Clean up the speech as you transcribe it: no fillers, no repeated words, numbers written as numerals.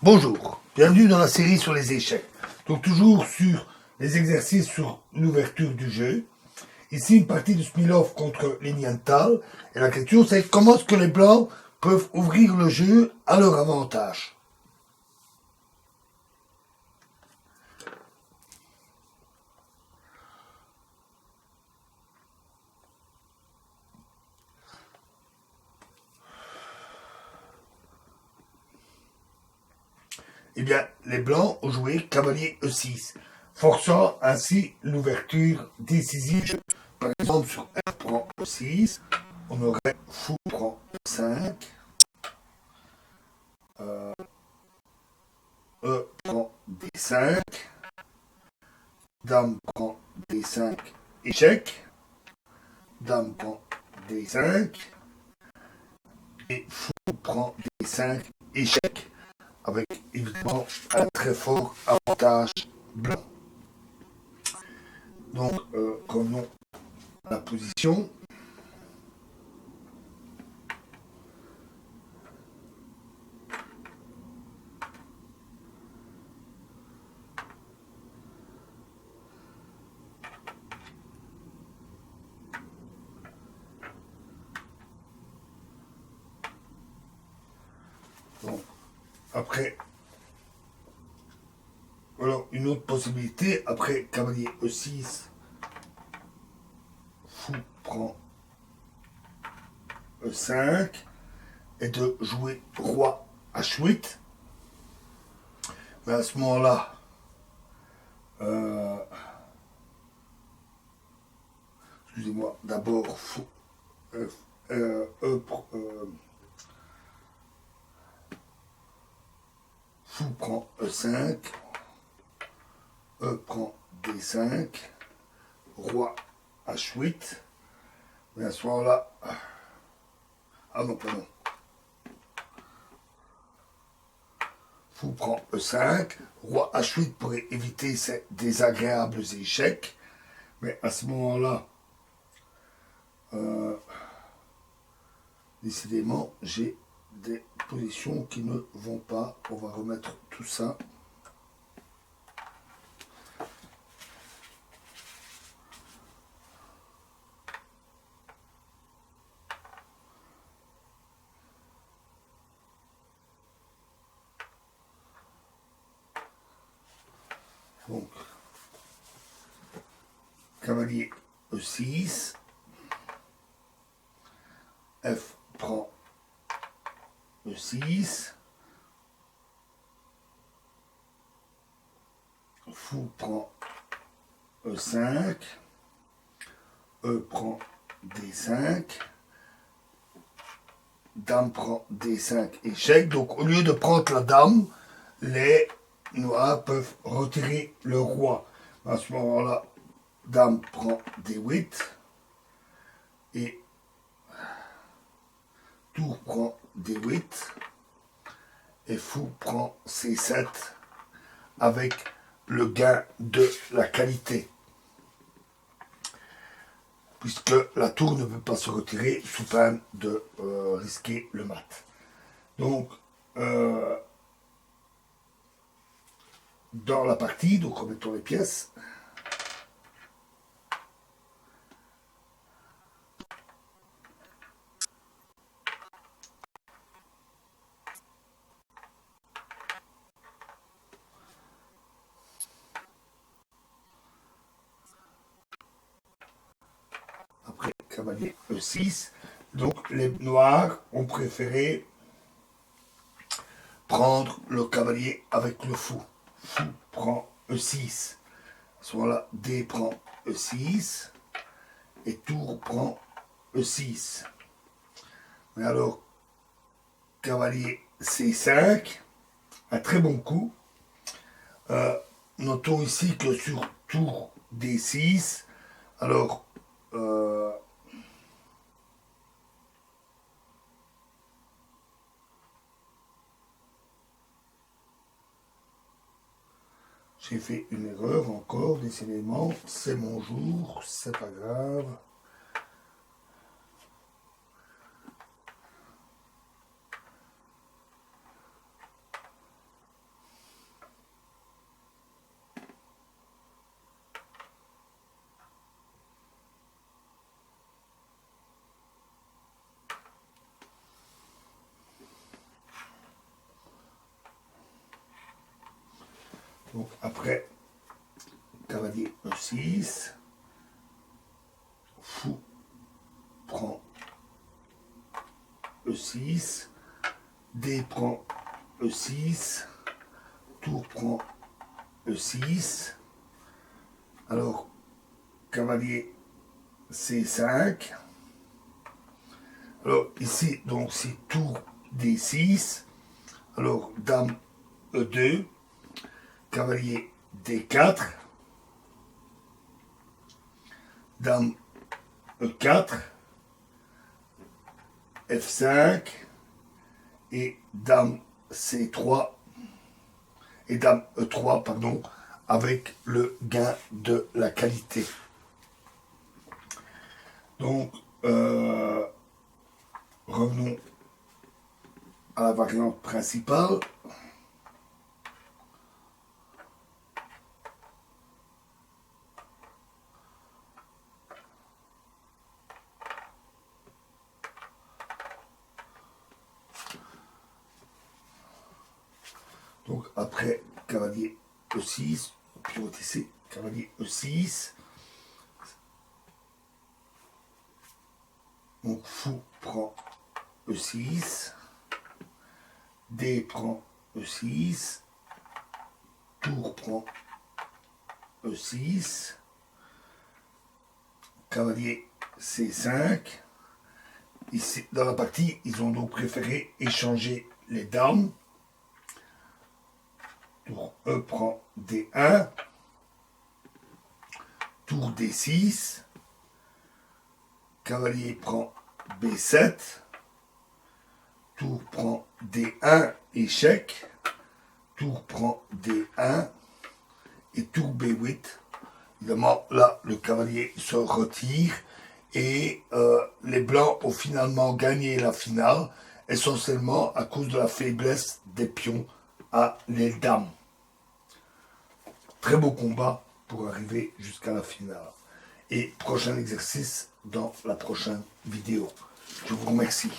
Bonjour, bienvenue dans la série sur les échecs. Donc toujours sur les exercices sur l'ouverture du jeu. Ici une partie de Smilov contre Lilienthal. Et la question c'est comment est-ce que les blancs peuvent ouvrir le jeu à leur avantage. Eh bien, les blancs ont joué cavalier E6, forçant ainsi l'ouverture décisive. Par exemple, sur F prend E6, on aurait fou prend E5, E prend D5, dame prend D5, échec, dame prend D5, et fou prend D5, échec, avec évidemment un très fort avantage blanc. Donc, prenons la position. Donc, après, alors une autre possibilité, après cavalier E6, fou prend E5, et de jouer roi H8. Mais à ce moment-là, excusez-moi, d'abord fou, fou prend E5, E prend D5, roi H8. Mais à ce moment-là, ah non, pardon. Fou prend E5, roi H8 pourrait éviter ces désagréables échecs. Mais à ce moment-là, décidément, j'ai des positions qui ne vont pas. On va remettre tout ça. Donc, cavalier E6, F prend E6, fou prend E5, E prend D5, dame prend D5, échec. Donc au lieu de prendre la dame, les noirs peuvent retirer le roi. À ce moment-là, dame prend D8 et tour prend D8 et fou prend C7 avec le gain de la qualité. Puisque la tour ne peut pas se retirer sous peine de risquer le mat. Donc, dans la partie, donc remettons les pièces. Après, cavalier E6. Donc, les noirs ont préféré prendre le cavalier avec le fou. Fou prend E6. À ce moment-là, D prend E6 et tour prend E6. Mais alors, cavalier C5, un très bon coup. Notons ici que sur tour D6, alors j'ai fait une erreur encore, décidément, c'est mon jour, c'est pas grave. Donc après, cavalier E6, fou prend E6, D prend E6, tour prend E6, alors cavalier C5, alors ici donc c'est tour D6, alors dame E2, cavalier D4, dame E4, F5 et dame C3 et dame E3, pardon, avec le gain de la qualité. Donc, revenons à la variante principale. Donc après cavalier E6, pivote ici, cavalier E6. Donc fou prend E6, D prend E6, tour prend E6, cavalier C5. Ici, dans la partie, ils ont donc préféré échanger les dames. Tour E prend D1, tour D6, cavalier prend B7, tour prend D1, échec, tour prend D1 et tour B8. Évidemment, là, le cavalier se retire et les blancs ont finalement gagné la finale, essentiellement à cause de la faiblesse des pions à les dames. Très beau combat pour arriver jusqu'à la finale. Et prochain exercice dans la prochaine vidéo. Je vous remercie.